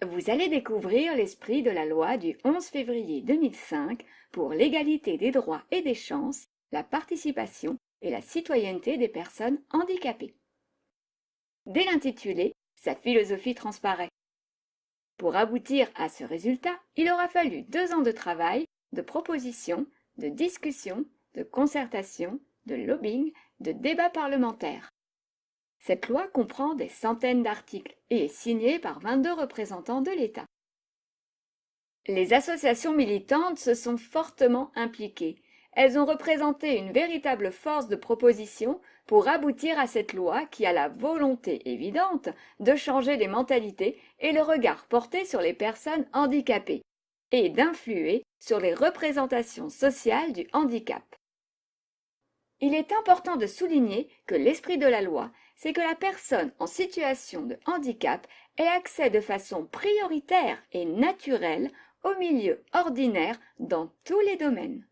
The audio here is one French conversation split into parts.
Vous allez découvrir l'esprit de la loi du 11 février 2005 pour l'égalité des droits et des chances, la participation et la citoyenneté des personnes handicapées. Dès l'intitulé, sa philosophie transparaît. Pour aboutir à ce résultat, il aura fallu 2 ans de travail, de propositions, de discussions, de concertation, de lobbying, de débats parlementaires. Cette loi comprend des centaines d'articles et est signée par 22 représentants de l'État. Les associations militantes se sont fortement impliquées. Elles ont représenté une véritable force de proposition pour aboutir à cette loi qui a la volonté évidente de changer les mentalités et le regard porté sur les personnes handicapées et d'influer sur les représentations sociales du handicap. Il est important de souligner que l'esprit de la loi, c'est que la personne en situation de handicap ait accès de façon prioritaire et naturelle au milieu ordinaire dans tous les domaines.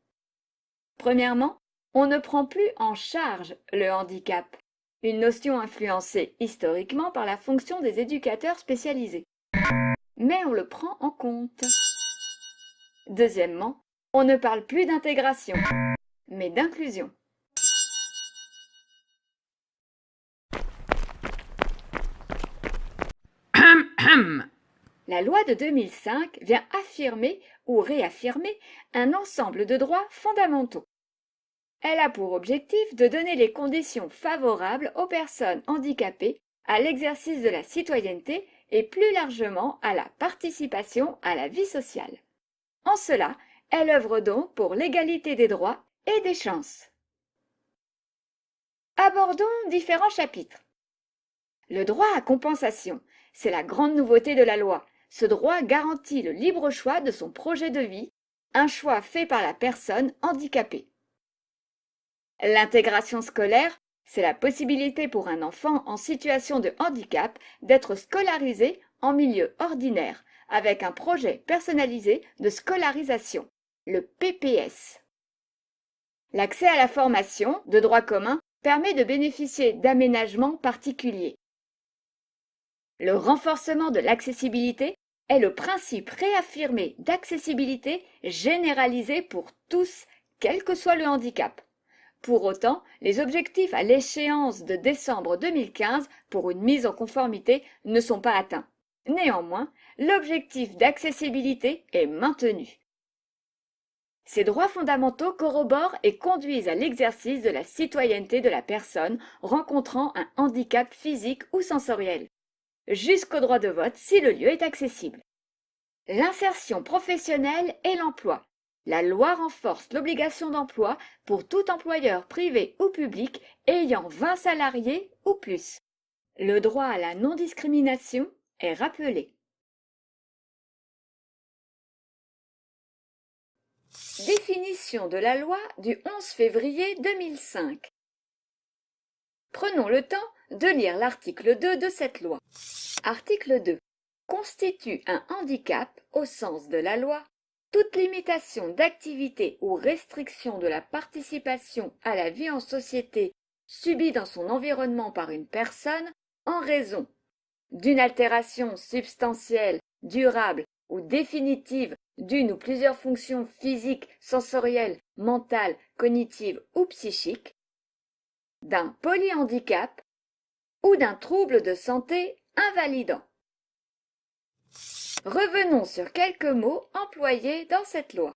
Premièrement, on ne prend plus en charge le handicap, une notion influencée historiquement par la fonction des éducateurs spécialisés. Mais on le prend en compte. Deuxièmement, on ne parle plus d'intégration, mais d'inclusion. La loi de 2005 vient affirmer ou réaffirmer un ensemble de droits fondamentaux. Elle a pour objectif de donner les conditions favorables aux personnes handicapées à l'exercice de la citoyenneté et plus largement à la participation à la vie sociale. En cela, elle œuvre donc pour l'égalité des droits et des chances. Abordons différents chapitres. Le droit à compensation, c'est la grande nouveauté de la loi. Ce droit garantit le libre choix de son projet de vie, un choix fait par la personne handicapée. L'intégration scolaire, c'est la possibilité pour un enfant en situation de handicap d'être scolarisé en milieu ordinaire avec un projet personnalisé de scolarisation, le PPS. L'accès à la formation de droit commun permet de bénéficier d'aménagements particuliers. Le renforcement de l'accessibilité est le principe réaffirmé d'accessibilité généralisée pour tous, quel que soit le handicap. Pour autant, les objectifs à l'échéance de décembre 2015 pour une mise en conformité ne sont pas atteints. Néanmoins, l'objectif d'accessibilité est maintenu. Ces droits fondamentaux corroborent et conduisent à l'exercice de la citoyenneté de la personne rencontrant un handicap physique ou sensoriel, jusqu'au droit de vote si le lieu est accessible. L'insertion professionnelle et l'emploi. La loi renforce l'obligation d'emploi pour tout employeur privé ou public ayant 20 salariés ou plus. Le droit à la non-discrimination est rappelé. Définition de la loi du 11 février 2005. Prenons le temps de lire l'article 2 de cette loi. Article 2. Constitue un handicap, au sens de la loi, toute limitation d'activité ou restriction de la participation à la vie en société subie dans son environnement par une personne en raison d'une altération substantielle, durable ou définitive d'une ou plusieurs fonctions physiques, sensorielles, mentales, cognitives ou psychiques, d'un polyhandicap ou d'un trouble de santé invalidant. Revenons sur quelques mots employés dans cette loi.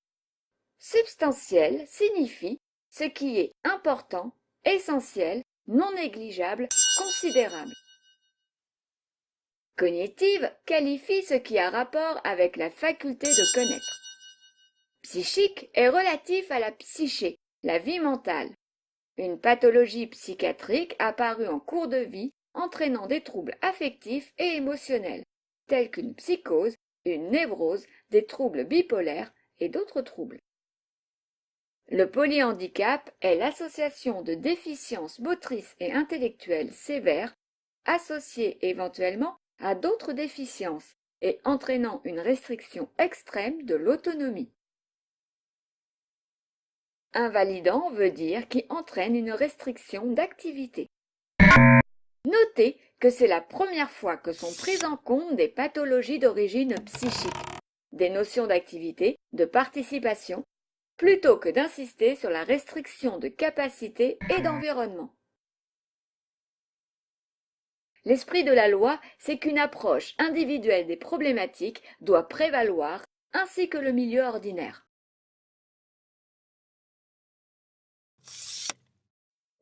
Substantiel signifie ce qui est important, essentiel, non négligeable, considérable. Cognitive qualifie ce qui a rapport avec la faculté de connaître. Psychique est relatif à la psyché, la vie mentale. Une pathologie psychiatrique apparue en cours de vie entraînant des troubles affectifs et émotionnels, tels qu'une psychose, une névrose, des troubles bipolaires et d'autres troubles. Le polyhandicap est l'association de déficiences motrices et intellectuelles sévères associées éventuellement à d'autres déficiences et entraînant une restriction extrême de l'autonomie. Invalidant veut dire qui entraîne une restriction d'activité. Notez que c'est la première fois que sont prises en compte des pathologies d'origine psychique, des notions d'activité, de participation, plutôt que d'insister sur la restriction de capacité et d'environnement. L'esprit de la loi, c'est qu'une approche individuelle des problématiques doit prévaloir, ainsi que le milieu ordinaire.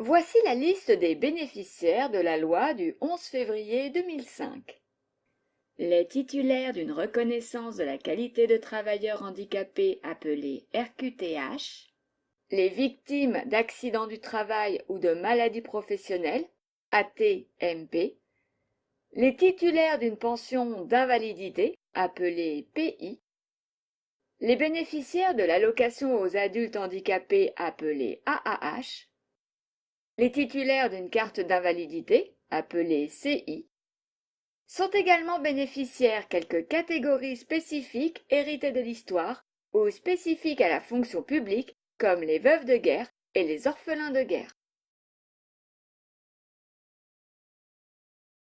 Voici la liste des bénéficiaires de la loi du 11 février 2005. Les titulaires d'une reconnaissance de la qualité de travailleur handicapé appelée RQTH, les victimes d'accidents du travail ou de maladies professionnelles, AT-MP, les titulaires d'une pension d'invalidité, appelée PI, les bénéficiaires de l'allocation aux adultes handicapés, appelée AAH, les titulaires d'une carte d'invalidité, appelée CI, sont également bénéficiaires quelques catégories spécifiques héritées de l'histoire ou spécifiques à la fonction publique, comme les veuves de guerre et les orphelins de guerre.